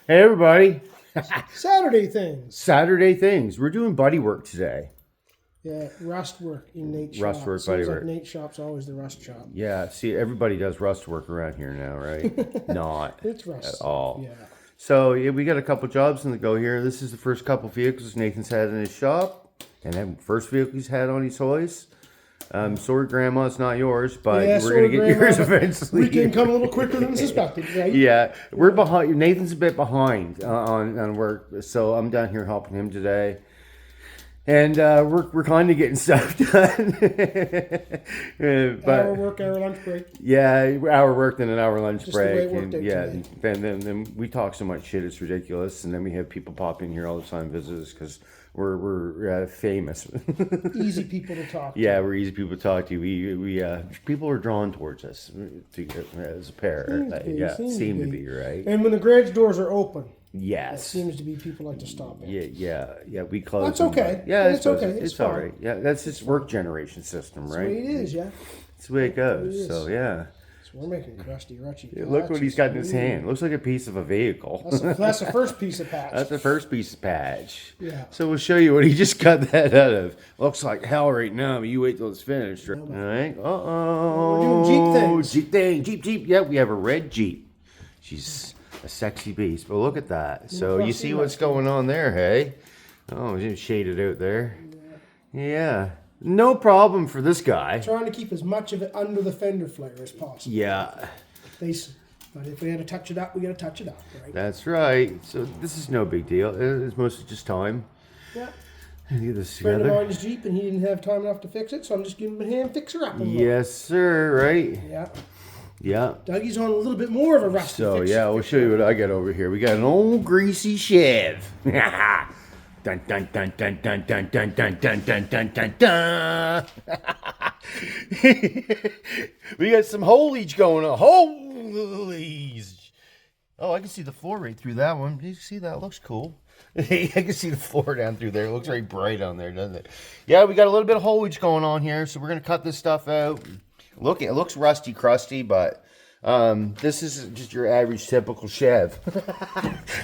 Hey everybody. Saturday things. Saturday things. We're doing buddy work today. Yeah, rust work in Nate's Rust shop. work, buddy Seems like work. Nate's shop's always the rust shop. Yeah, see, everybody does rust work around here now, right? Not It's rust at all. Yeah. So yeah, we got a couple jobs in the go here. This is the first couple vehicles Nathan's had in his shop, and then first vehicle he's had on his hoist. Sorry, Grandma, it's not yours, but Yeah, we're gonna get Grandma, yours eventually. We can come a little quicker than suspected, right? Yeah, we're behind. Nathan's a bit behind on work, so I'm down here helping him today, and we're kind of getting stuff done. But Hour work, hour lunch break. yeah, hour work then an hour lunch Just the way break, it worked and out yeah, today. then we talk so much shit it's ridiculous, and then we have people pop in here all the time, visit us because we're famous. Easy people to talk to. Yeah, we're easy people to talk to. We people are drawn towards us as a pair. Seem to be right. And when the garage doors are open, it Yes. seems to be people like to stop in. Yeah. We close. That's them, okay. but yeah, It's okay. It's It's all fine. right. Yeah, that's just work generation system, That's right? the way it is, yeah. That's the way it goes. is. So yeah. So we're making crusty, rutchy. Look what he's got in his patches. hand. Looks like a piece of a vehicle. That's the first piece of patch. That's the first piece of patch. Yeah. So we'll show you what he just got that out of. Looks like hell right now, but you wait till it's finished. Right? All right. We're doing Jeep things. Jeep. Yeah, we have a red Jeep. She's a sexy beast. But look at that. So you see what's going on there, hey? Oh, it's shaded out there. Yeah. No problem for this guy. Trying to keep as much of it under the fender flare as possible. Yeah. But if we had to touch it up, we got to touch it up, right? That's right. So this is no big deal. It's mostly just time. Yeah. Get this Friend of together. mine's Jeep, and he didn't have time enough to fix it, so I'm just giving him a hand fixer up. A little. Yes, sir. Right. Yeah. Yeah. Dougie's on a little bit more of a rusty So fix. yeah, we'll show you what I got over here. We got an old greasy Chev. Dun dun dun dun dun dun dun dun dun dun dun dun dun. We got some foliage going on. Foliage. Oh, I can see the floor right through that one. Did you see that? Looks cool. I can see the floor down through there. It looks very bright on there, doesn't it? Yeah, we got a little bit of foliage going on here, so we're gonna cut this stuff out. Look, it looks rusty, crusty, but this is just your average typical Chev.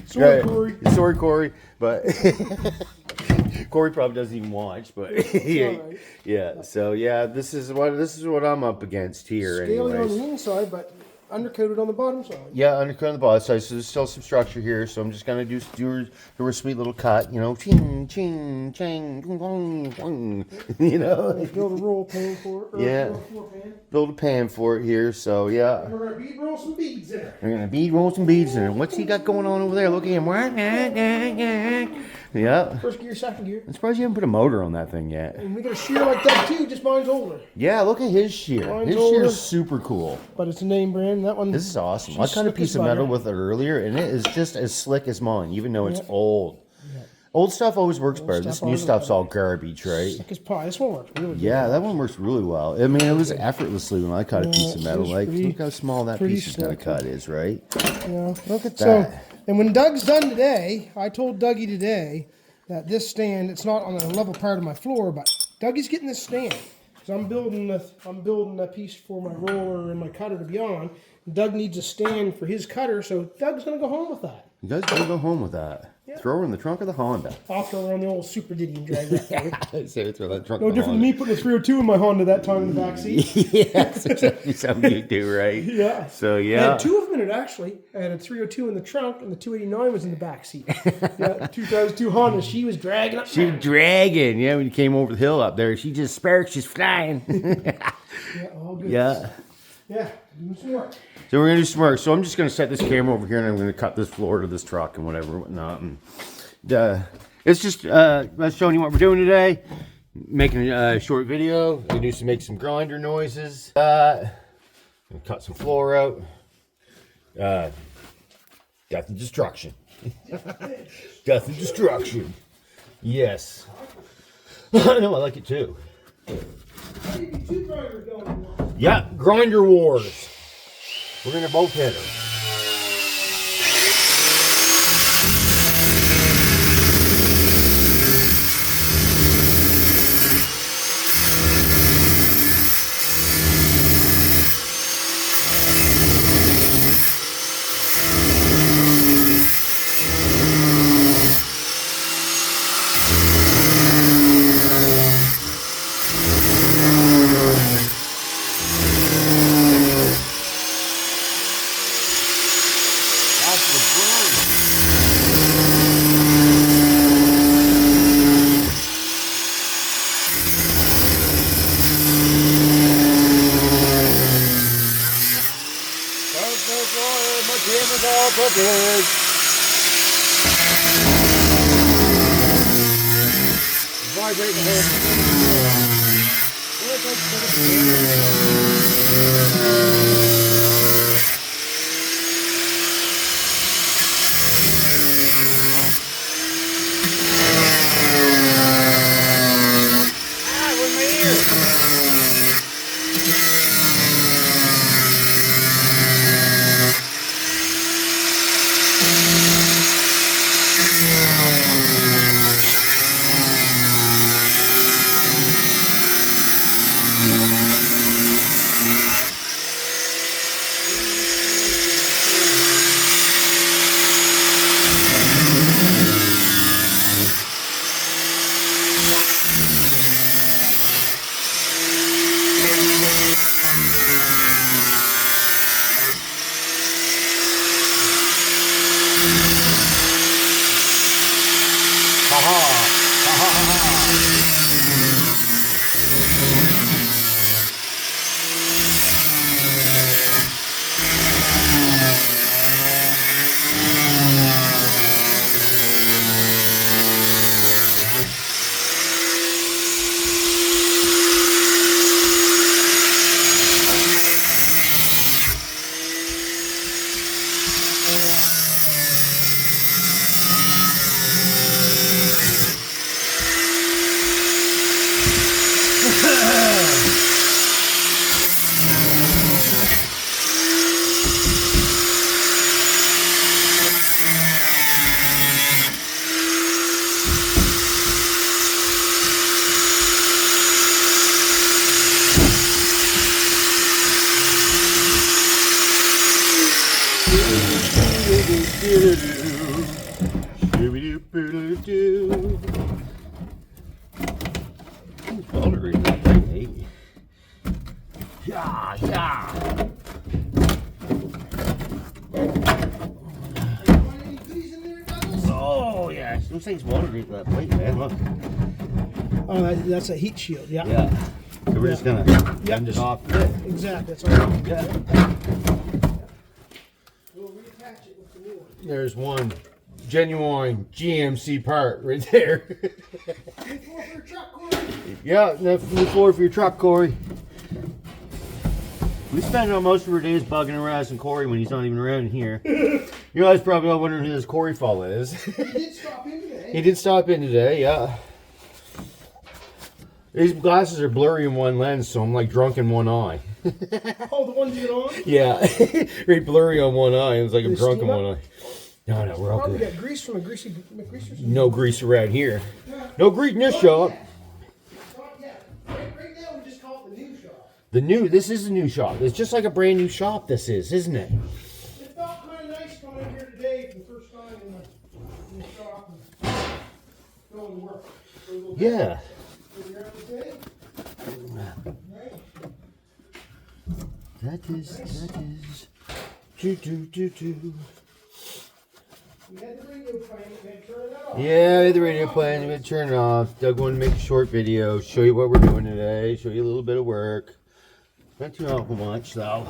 Sorry, Corey. Sorry, Corey, but Corey probably doesn't even watch. But yeah. So yeah, this is what I'm up against here. Scaling on Anyways. the inside, but undercoated on the bottom side. Yeah, undercut on the bottom side, so there's still some structure here. So I'm just gonna do a sweet little cut, ching, ching, ching, gong, gong, Build a roll pan for it. Yeah. Build a pan for it here. So yeah. We're going to bead roll some beads in it. We're gonna roll some beads in it. What's he got going on over there? Look at him. Yeah. First gear, second gear. I'm surprised you haven't put a motor on that thing yet. And we got a shear like that too, just mine's older. Yeah, look at his shear. Mine's His older. shear's super cool. But it's a name brand. That one. This is awesome. she's I cut a slick piece as of metal butter. with it earlier, and it is just as slick as mine, even though it's Yeah. old. Yeah. Old stuff always works better. stuff This new always stuff's works all garbage, right? Thick as pie. This one works really good. Yeah, that one works really well. I mean, it was effortlessly when I cut a piece of it metal. was Like, pretty- look how small that pretty piece is going to slick. cut is, right? Yeah, Look at so, that. and when Doug's done today, I told Dougie today that this stand, it's not on the level part of my floor, but Dougie's getting this stand. So I'm building a piece for my roller and my cutter to be on. Doug needs a stand for his cutter, so Doug's gonna go home with that. You guys gotta go home with that. Yeah. Throw her in the trunk of the Honda. I'll throw her on the old Super Diddy and drag that through. Say throw that trunk No of the different than me putting a 302 in my Honda that time in the back seat. Yeah, that's exactly something you do, right? Yeah. So, I yeah. had two of them in it, actually. I had a 302 in the trunk, and the 289 was in the back seat. Yeah, 2002 Honda. She was dragging up. She was dragging. Yeah, when you came over the hill up there, she just sparks. She's flying. Yeah, all good. Yeah. Yeah, doing some work. So we're gonna do some work. So I'm just gonna set this camera over here, and I'm gonna cut this floor to this truck and whatnot. And it's just showing you what we're doing today. Making a short video. We do make some grinder noises. Cut some floor out. Death and destruction. Death and destruction. Yes. No, I like it too. Two grinders going at once. Yeah, grinder wars. We're gonna both hit her. it. Vibrating the with my ear. Yeah, yeah. Oh yeah, those things welded to that plate, man. Look. Oh, that's a heat shield. Yeah. Yeah. So we're just gonna bend it off. Yeah, exactly. That's all. Yeah. We'll reattach it with the new one. There's one genuine GMC part right there. New floor for your truck, Corey. Yeah, that's the floor for your truck, Corey. We spend most of our days bugging harassing Corey when he's not even around here. You guys probably all wondering who this Corey fella is. He did stop in today. He did stop in today, yeah. These glasses are blurry in one lens, so I'm like drunk in one eye. Oh, the ones you get on? Yeah, very blurry on one eye. It's like I'm They drunk in steam one up? eye. No, no, we're all Probably good. got grease from a greasy something. No grease around here. No grease in this shop. Not yet. Right now we just call it the new shop. This is a new shop. It's just like a brand new shop, this is, isn't it? It felt kind of nice coming in here today for the first time in the shop and going to work. For a little bit. Yeah. So you're up to date? Right. That is. Do. We had the radio playing, we had to turn it off. Yeah, we had the radio playing, we had to turn it off. Doug wanted to make a short video, show you what we're doing today, show you a little bit of work. Not too awful much, though.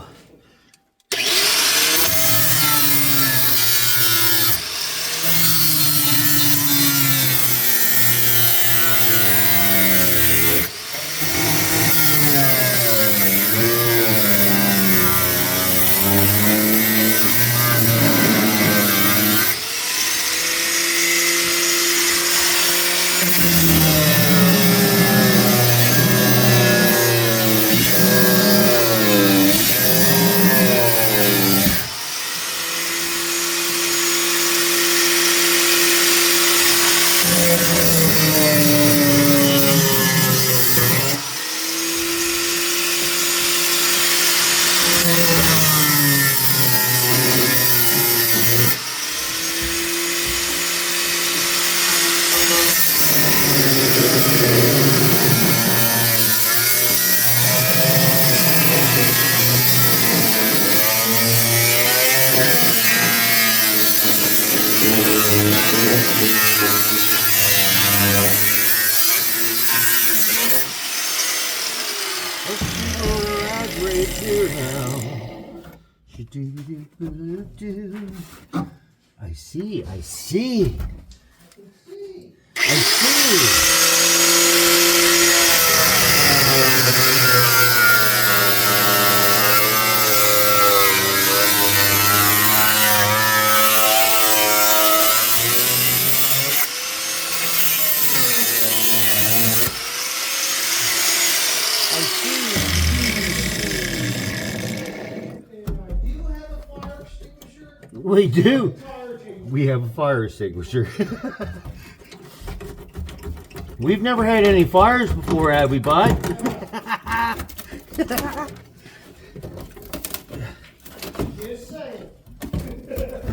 I see. I see. I see. We do. We have a fire extinguisher. We've never had any fires before, have we, bud?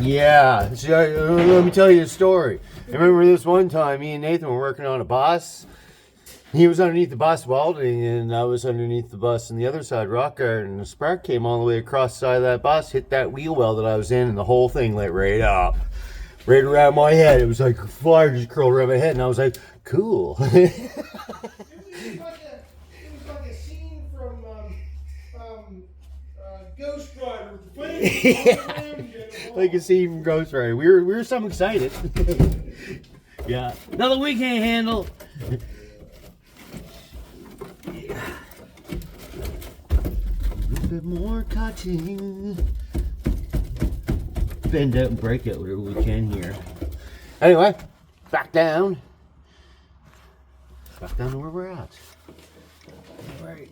Yeah. See, let me tell you a story. I remember this one time, me and Nathan were working on a bus. He was underneath the bus welding, and I was underneath the bus on the other side, rock garden, and the spark came all the way across the side of that bus, hit that wheel well that I was in, and the whole thing lit right up. Right around my head. It was like fire just curled around my head, and I was like, cool. It was like a scene from Ghost Rider. Like a scene from Ghost Rider. We were so excited. Yeah. Nothing we can't handle. Yeah. A little bit more cutting. Bend out and break it whatever we can here. Anyway, back down. Back down to where we're at. All right.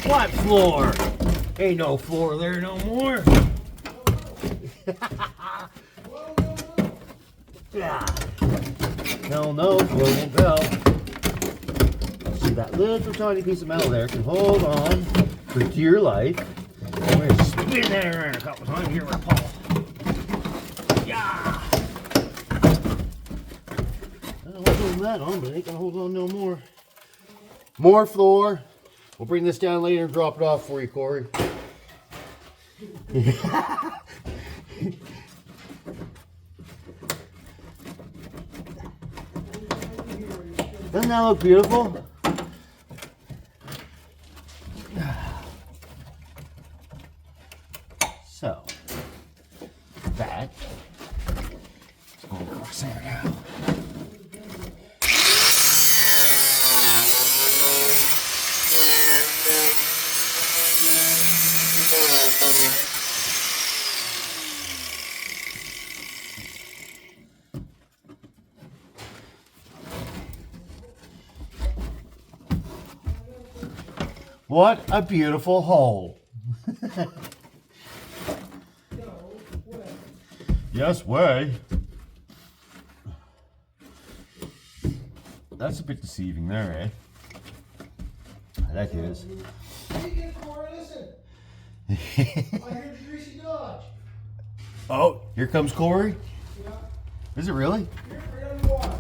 What floor? Ain't no floor there no more. Yeah. Hell no, floor won't go. See that little tiny piece of metal there can hold on for dear life. I'm gonna spin that around a couple times here with Paul. Yeah. I don't know hold that on, but it ain't gonna hold on no more. More floor. We'll bring this down later and drop it off for you, Corey. Doesn't that look beautiful? So, that is going across there now. What a beautiful hole. Yes, way. That's a bit deceiving there, eh? That is. I heard Greasy Dodge. Oh, here comes Corey. Yeah. Is it really? Right on the water.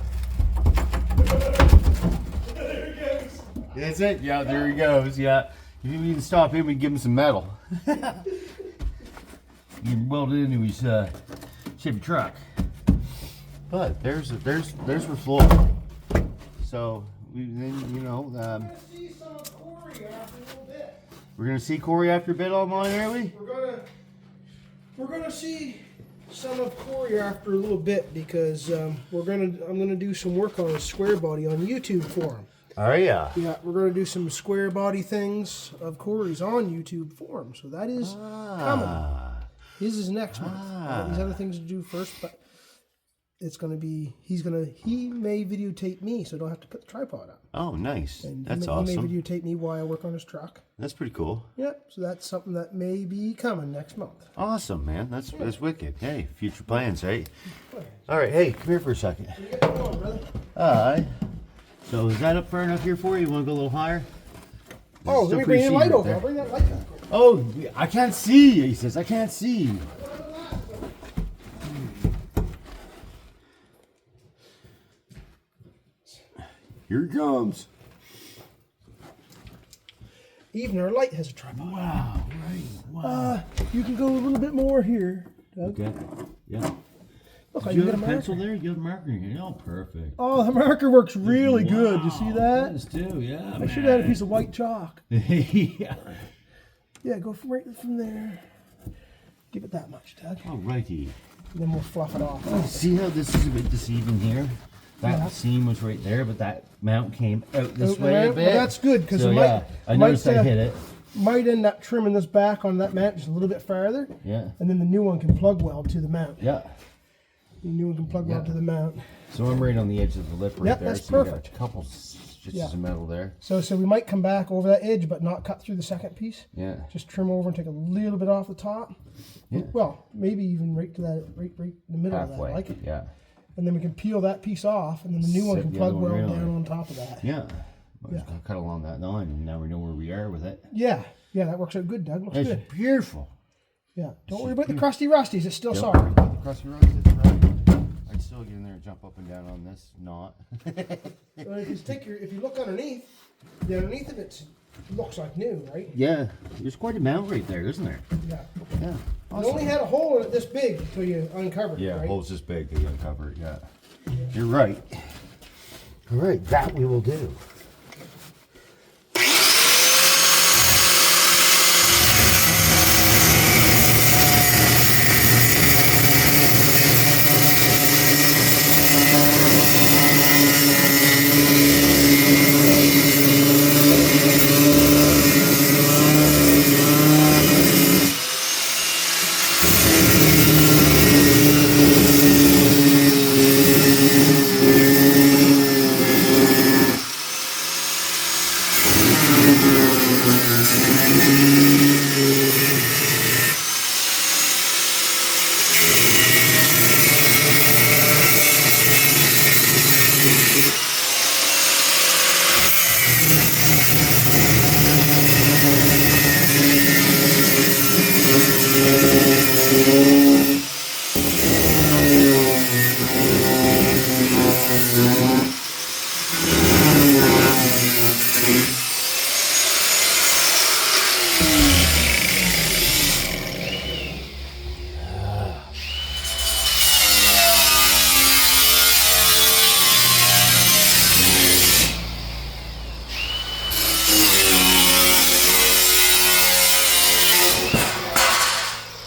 There he goes. Is it? Yeah, there he goes. Yeah. If you need to stop him and give him some metal. You can weld it into his Chevy truck. But there's for floor. So we then See some of Corey after a little bit. we're gonna see Corey after a bit online, are we? We're gonna see some of Corey after a little bit because I'm gonna do some work on a square body on YouTube for him. Oh yeah. Yeah, we're gonna do some square body things of Corey's on YouTube for him. So that is coming. His is next month. I got these other things to do first, but it's gonna be he may videotape me, so I don't have to put the tripod up. Oh, nice. And That's he awesome. may videotape me while I work on his truck. That's pretty cool. Yep. So that's something that may be coming next month. Awesome, man. That's wicked. Hey, future plans, hey. All right, hey, come here for a second. You get going, brother. Alright. So is that up far enough here for you? You want to go a little higher? Oh, let me bring your light over. I'll bring that light back over. Oh, I can't see. He says, I can't see. Here it comes. Even our light has a tripod. Wow, right. Wow. You can go a little bit more here, Doug. Okay. Yeah. Look, I Do you can have get a a pencil marker. there? You have a marker in here. Oh, perfect. Oh, the marker works really good. You see that? Does too, yeah. I should have had a piece of white chalk. Yeah. Yeah, go from right from there. Give it that much, Doug. Alrighty. And then we'll fluff it off. See how this is a bit deceiving here? That Yeah. seam was right there, but that mount came out this Out way there? a bit. Well, that's good, 'cause so, it might- yeah, I might, noticed I hit it. Might end up trimming this back on that mount just a little bit farther. Yeah. And then the new one can plug weld to the mount. Yeah. The new one can plug weld to the mount. So I'm right on the edge of the lip right Yep, there. that's so you got perfect. a couple stitches Yeah. of metal there. So we might come back over that edge, but not cut through the second piece. Yeah. Just trim over and take a little bit off the top. Yeah. Well, maybe even right to that, right in the middle Halfway. of that, like. Yeah. And then we can peel that piece off, and then the new one Set can the plug other one weld right down on. on top of that. Yeah. Well, Yeah. just gotta cut along that line, and now we know where we are with it. Yeah, that works out good, Doug. Looks It's good. beautiful. Yeah, don't worry about the crusty rusties. It's still Yep. solid. Across the road, that's right. I'd still get in there and jump up and down on this. Not. Well, if you look underneath, the underneath of it looks like new, right? Yeah. There's quite a mount right there, isn't there? Yeah. Yeah. It only had a hole in it this big until you uncovered it, Yeah, right? holes this big that you uncover it, yeah. You're right. All right, that we will do.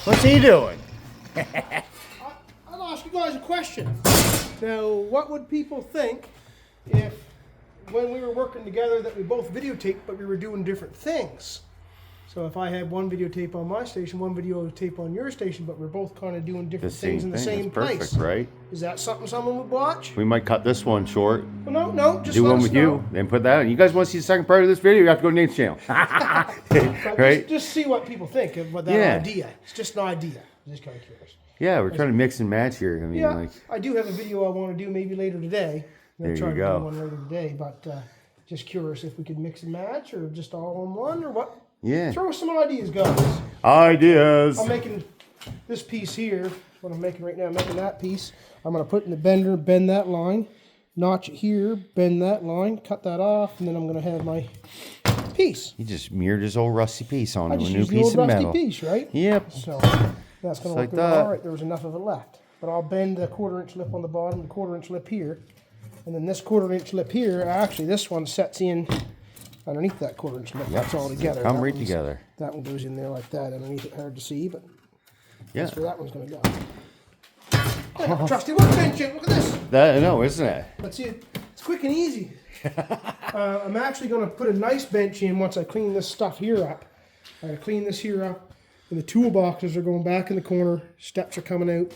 What's he doing? I'll ask you guys a question. Now, what would people think if, when we were working together, that we both videotaped, but we were doing different things? So if I had one videotape on my station, one videotape on your station, but we're both kind of doing different things in the same place. Perfect, right? Is that something someone would watch? We might cut this one short. Well, no, just Do let one us with know. you, then put that on. You guys want to see the second part of this video? You have to go to Nate's channel. But Right? Just see what people think of what that Yeah. idea. It's just an idea. I'm just kind of curious. Yeah, we're trying to mix and match here. I mean, Yeah, like, I do have a video I want to do maybe later today. I'm There gonna try you to go. do one later today, but just curious if we could mix and match or just all in one or what. yeah. Throw us some ideas, guys. Ideas. I'm making this piece here. What I'm making right now, I'm making that piece. I'm going to put in the bender, bend that line, notch it here, bend that line, cut that off, and then I'm going to have my piece. He just mirrored his old rusty piece on I a just new used the piece old of rusty metal. piece, right? Yep. So that's going to like work that. all right. There was enough of it left. But I'll bend the 1/4 inch lip on the bottom, the 1/4 inch lip here. And then this 1/4 inch lip here, actually this one sets in underneath that 1/4 inch lip. Yep. That's all together. Come That right one's- together. That one goes in there like that underneath it, hard to see, but Yeah. that's where that one's going to go. Trusty workbench, look at this. That, I know, isn't it? Let's see, it's quick and easy. I'm actually going to put a nice bench in once I clean this stuff here up. I gotta clean this here up. And the toolboxes are going back in the corner. Steps are coming out.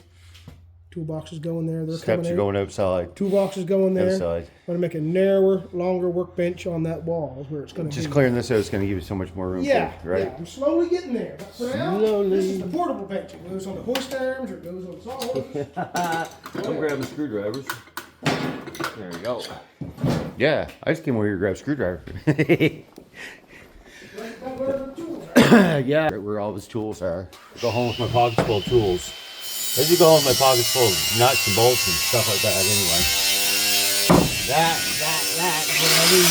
Toolboxes going there. They're Steps coming are out. going outside. Toolboxes going there. Outside. I'm going to make a narrower, longer workbench on that wall where it's going to Just be. clearing this out is going to give you so much more room. Yeah, too, right? yeah. I'm slowly getting there. But for now, Slowly. this is the portable bench. It goes on the hoist arms or it goes on the saw. I'm grabbing screwdrivers. There you go. Yeah, I just came over here to grab a screwdriver. Yeah, where all his tools are. Go home with my pockets full of tools. I usually go home with my pockets full of nuts and bolts and stuff like that anyway. That's what I do.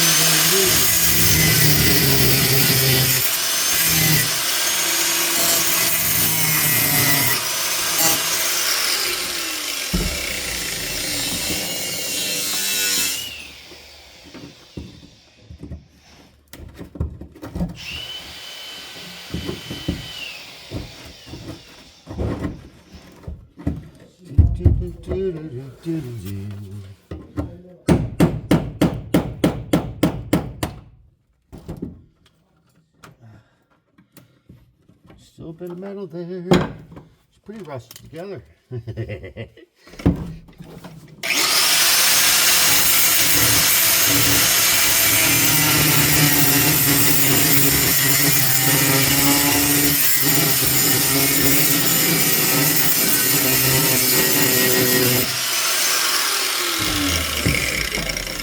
Still a bit of metal there. It's pretty rusted together.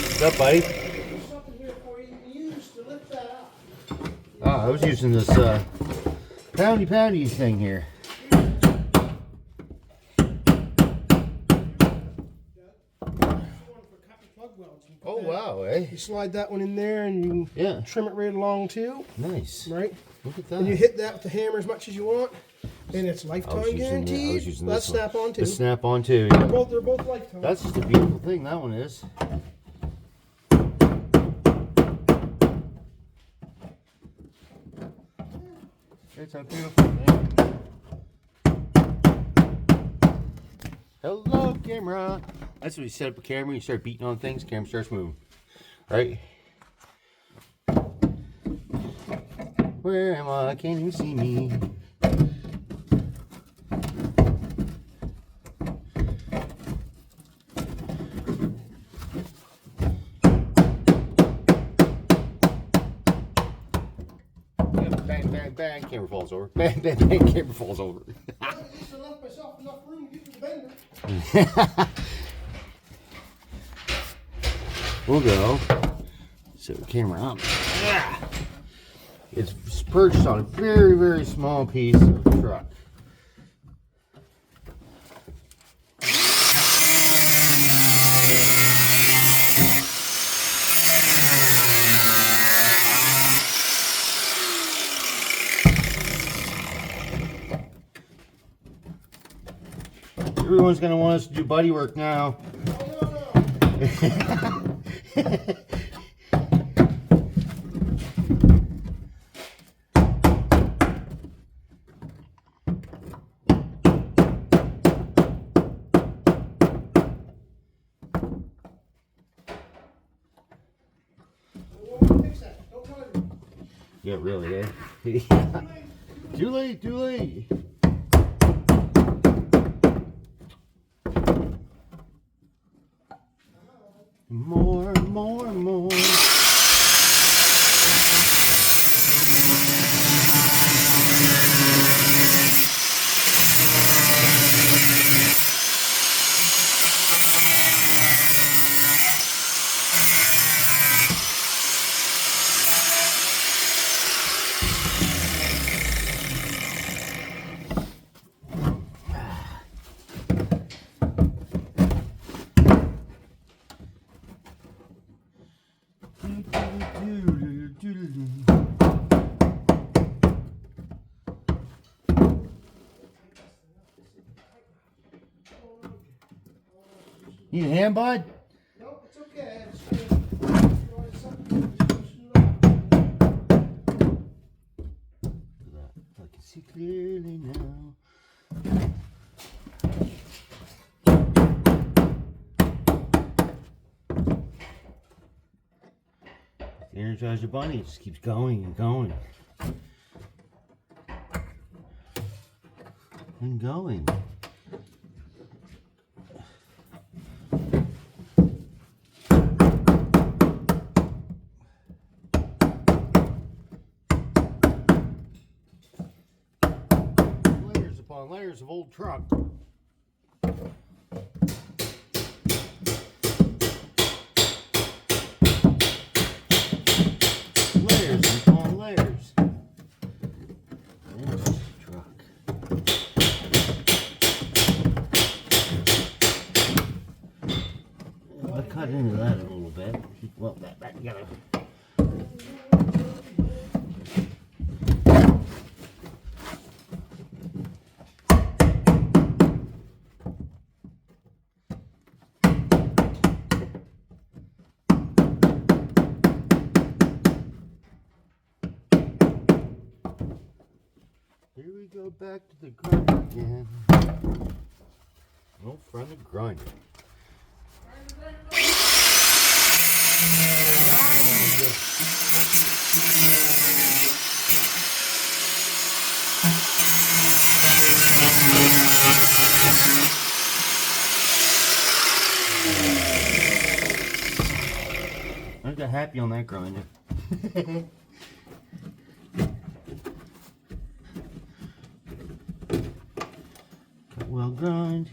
What's up, buddy? There's something here for you to use to lift that up. Oh, I was using this poundy thing here. Oh wow, eh? You slide that one in there and you Yeah. trim it right along too. Nice. Right? Look at that. And you hit that with the hammer as much as you want. And it's lifetime guaranteed. I was using That's this one. snap on too. The snap on too. They're both lifetime. That's just a beautiful thing, that one is. It's a beautiful thing. Hello, camera. That's when you set up a camera, you start beating on things, camera starts moving. Right? Where am I? Can't even see me. Bang, bang, bang, camera falls over. Bang, bang, bang, camera falls over. I left myself enough room to get to the bender. We'll go. Set the camera up. It's perched on a very, very small piece of the truck. Everyone's gonna want us to do buddy work now. Yeah, really, eh? Too late, too late. More, more, more. Need a hand, bud? No, it's okay. I can see clearly now. The Energizer Bunny just keeps going and going. And going. Layers upon layers of old truck. Layers upon layers. Old truck. I cut into that a little bit. Well, that you gotta. Here we go back to the grinder again. No front of grinder. I got happy on that grinder. Well grind.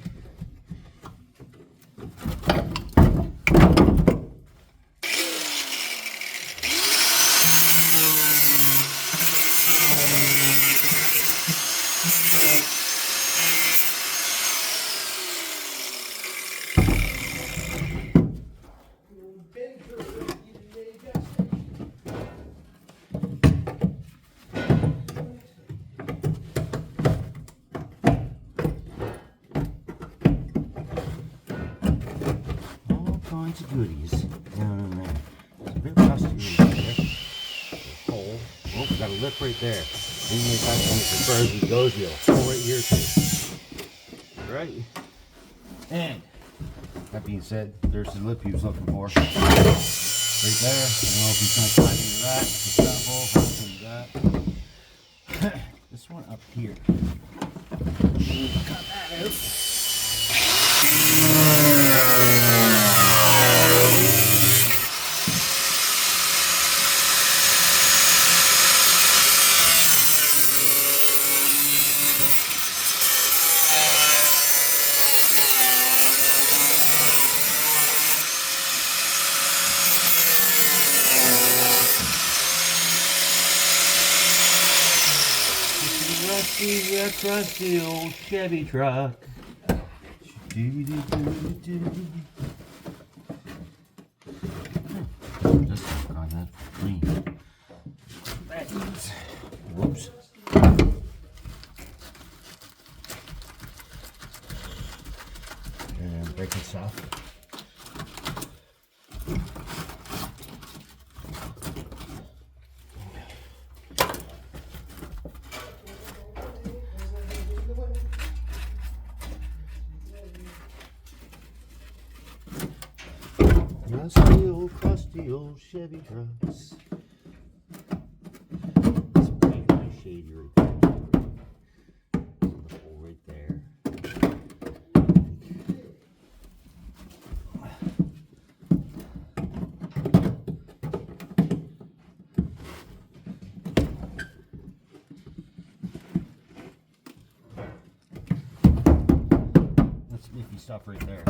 Kinds of goodies down in there. It's a bit rusty right there. Hole. Oh, got a lip right there. Anyway, that's when it's as far as he goes, you'll hole right here too. Right. And that being said, there's the lip he was looking for. Right there. I don't know if he's gonna climb into that. It's that hole, into that. This one up here. Cut that out. That trusty old Chevy truck. Just on that clean. Whoops. And break this off. Crusty old Chevy trucks. It's pretty nice shady right there. The hole right there. That's nifty stuff right there.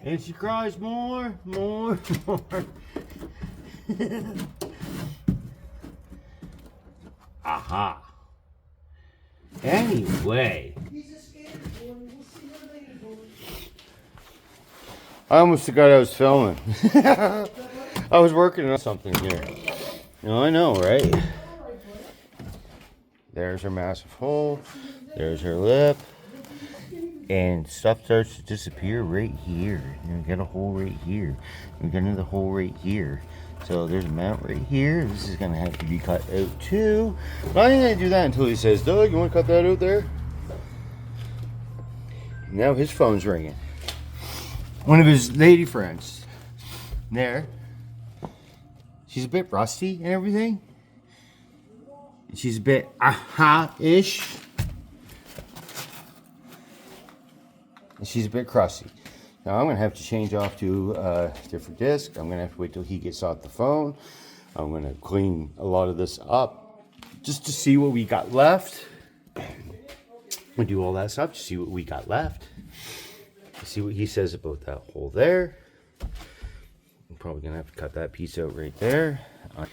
And she cries more. Aha. Anyway. I almost forgot I was filming. I was working on something here. Oh, I know, right? There's her massive hole. There's her lip. And stuff starts to disappear right here. You get a hole right here. You get another hole right here. So there's a mount right here. This is going to have to be cut out too. But I ain't going to do that until he says, Doug, you want to cut that out there? Now his phone's ringing. One of his lady friends. There. She's a bit rusty and everything. She's a bit aha-ish. And she's a bit crusty. Now I'm going to have to change off to a different disc. I'm going to have to wait till he gets off the phone. I'm going to clean a lot of this up just to see what we got left. We'll do all that stuff to see what we got left. See what he says about that hole there. I'm probably going to have to cut that piece out right there. Like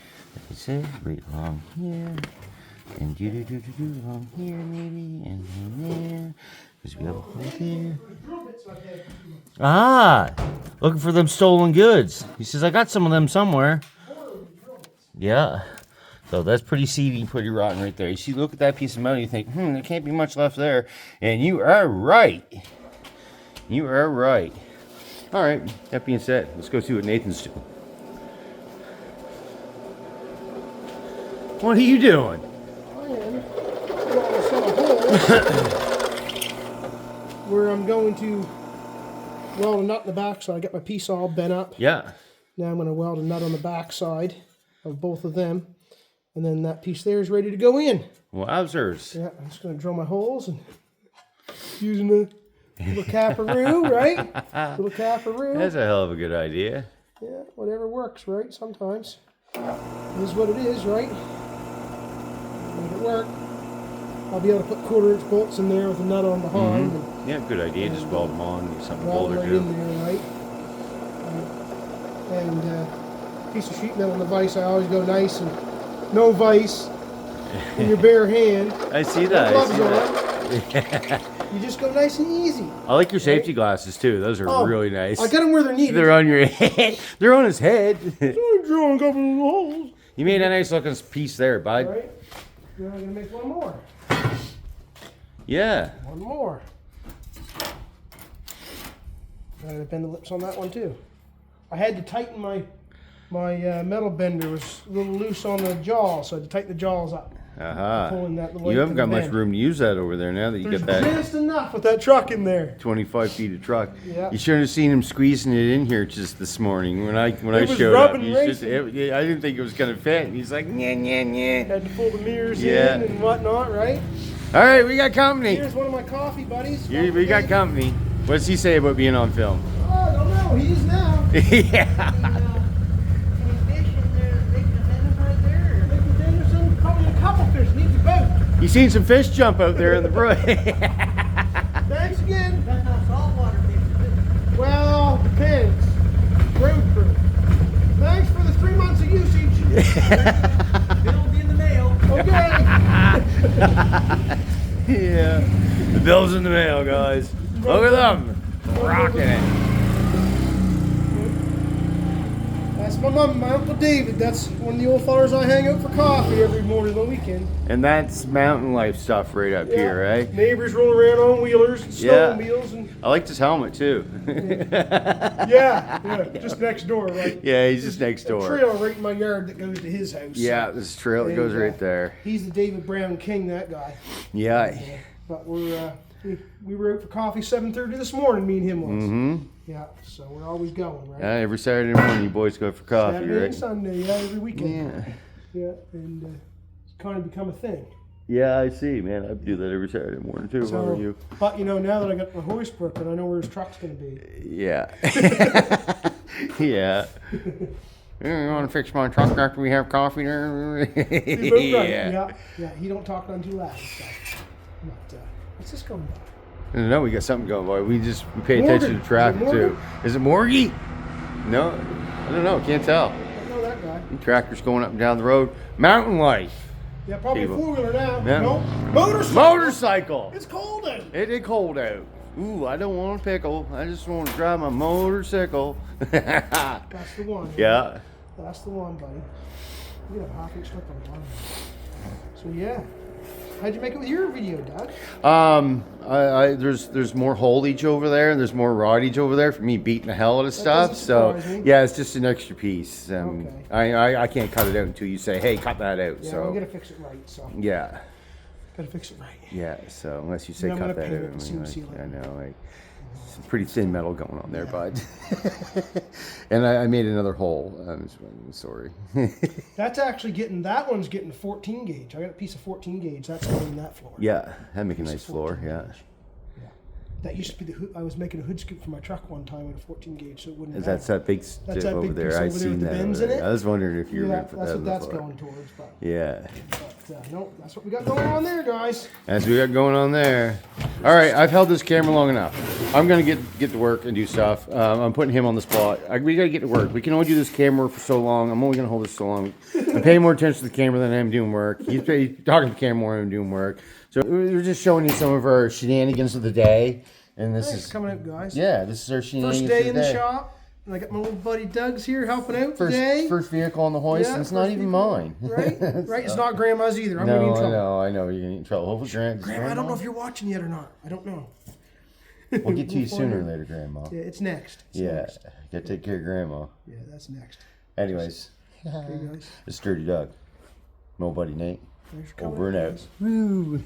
I said, right along here. And along here maybe. And there. Because we have a hole there. Ah! Looking for them stolen goods. He says, I got some of them somewhere. Yeah. So that's pretty seedy, pretty rotten right there. You see, look at that piece of metal, you think, there can't be much left there. And you are right. You are right. All right, that being said, let's go see what Nathan's doing. What are you doing? I am going to set a hole where I'm going to weld a nut in the back, so I got my piece all bent up. Yeah. Now I'm going to weld a nut on the back side of both of them. And then that piece there is ready to go in. Wowzers. Yeah, I'm just going to drill my holes and using a little caparoo, right? Little caparoo. That's a hell of a good idea. Yeah, whatever works, right? Sometimes. It is what it is, right? Make it work. I'll be able to put 1/4-inch bolts in there with a nut on behind. Mm-hmm. Yeah, good idea. Just weld them on. Use something bolder right too. in there, right? And piece of sheet metal in the vise, I always go nice and no vise in your bare hand. I see that. I see that. You just go nice and easy. I like your safety glasses too. Those are really nice. I got them where they're needed. They're on your head. They're on his head. Drilling a couple of holes. You made a nice looking piece there, bud. Right? Now I'm gonna make one more. Yeah. One more. I'm gonna bend the lips on that one too. I had to tighten my metal bender was a little loose on the jaw, so I had to tighten the jaws up. Pulling that the You haven't got much room to use that over there now that you get that just enough with that truck in there. 25 feet of truck. Yeah. You shouldn't have seen him squeezing it in here just this morning when I was showed up. rubbing He's just, I didn't think it was gonna fit. He's like, yeah. Had to pull the mirrors Yeah. in and whatnot, right? All right, we got company. Here's one of my coffee buddies. We got company. What does he say about being on film? Oh, I don't know. He is now. Yeah. Probably a couple fish. Needs a boat. You seen some fish jump out there in the brook. Thanks again. That's not saltwater fish, is it? Well, depends. Road crew. Thanks for the 3 months of usage. Bill will be in the mail. Okay. Yeah. The bill's in the mail, guys. Look at them. Rocking it. That's my mom, my Uncle David. That's one of the old fellers I hang out for coffee every morning on the weekend. And that's mountain life stuff right up here, right? Neighbors rolling around on wheelers and snowmobiles and I like his helmet too. yeah, just next door, right? Yeah, he's just next A door. trail right in my yard that goes to his house. Yeah, this trail that goes right there. He's the David Brown King, that guy. Yeah. But we're We were out for coffee 7:30 this morning. Me and him was. Mm-hmm. Yeah. So we're always going, right? Yeah, every Saturday morning you boys go for coffee, Saturday right? and Sunday, yeah, every weekend. Yeah. Yeah, and it's kind of become a thing. Yeah, I see, man. I do that every Saturday morning too. How are you? But you know, now that I got my hoist book and I know where his truck's going to be. Yeah. Yeah. You want to fix my truck after we have coffee there? He's about right. Yeah. He don't talk none too loud. So. But, what's this going by? I don't know. We got something going, boy. We pay attention to traffic too. Is it Morgie? No, I don't know. Can't tell. I don't know that guy. Tractors going up and down the road. Mountain life. Yeah, probably People. a four-wheeler now. Yeah. No, motorcycle. Motorcycle. It's cold out. It is cold out. Ooh, I don't want a pickle. I just want to drive my motorcycle. That's the one. Yeah. That's the one, buddy. You have a half-inch slip on the bottom. So yeah. How'd you make it with your video, Doug? There's more holage over there, and there's more rodage over there for me beating the hell out of stuff. doesn't So surprise me. yeah, it's just an extra piece. Okay. I can't cut it out until you say, hey, cut that out. Yeah, So we gotta fix it right. So yeah, gotta fix it right. yeah. So unless you say Then I'm cut gonna that paint out, it and seam seal it. I know. Some pretty thin metal going on there, bud. And I made another hole. I'm sorry. That's actually that one's getting 14 gauge. I got a piece of 14 gauge. That's going in that floor. Yeah, that'd make a Piece of nice floor. 14 Yeah. gauge. Yeah. That used to be the hood. I was making a hood scoop for my truck one time with a 14 gauge, so it wouldn't. That's that big That's strip that over big there. piece I over there seen with the that. bends over in there. it? I was wondering if you were Yeah, gonna put that's that what on the that's floor. going towards. But Yeah. no, that's what we got going on there, guys. That's what we got going on there. All right, I've held this camera long enough. I'm gonna get to work and do stuff. I'm putting him on the spot. We gotta get to work. We can only do this camera for so long. I'm only gonna hold this so long. I'm paying more attention to the camera than I'm doing work. He's talking to the camera more than I'm doing work. So we're just showing you some of our shenanigans of the day. And this Thanks is for coming out, guys. yeah, this is our shenanigans. First day of in the shop, and I got my little buddy Doug's here helping out today. First vehicle on the hoist, and it's not first even vehicle. mine. Right? Right? It's not Grandma's either. I'm gonna be in No, trouble. I know. You're gonna get in trouble. Hopefully, Grandma, I don't know if you're watching yet or not. I don't know. We'll get to you We'll sooner or find out. later, Grandma. Yeah, it's next. It's Yeah, next. gotta take care of Grandma. Yeah, that's next. Anyways, Okay, guys. it's Dirty Doug. My buddy Nate. Thanks for coming Over and out, out. guys. Woo!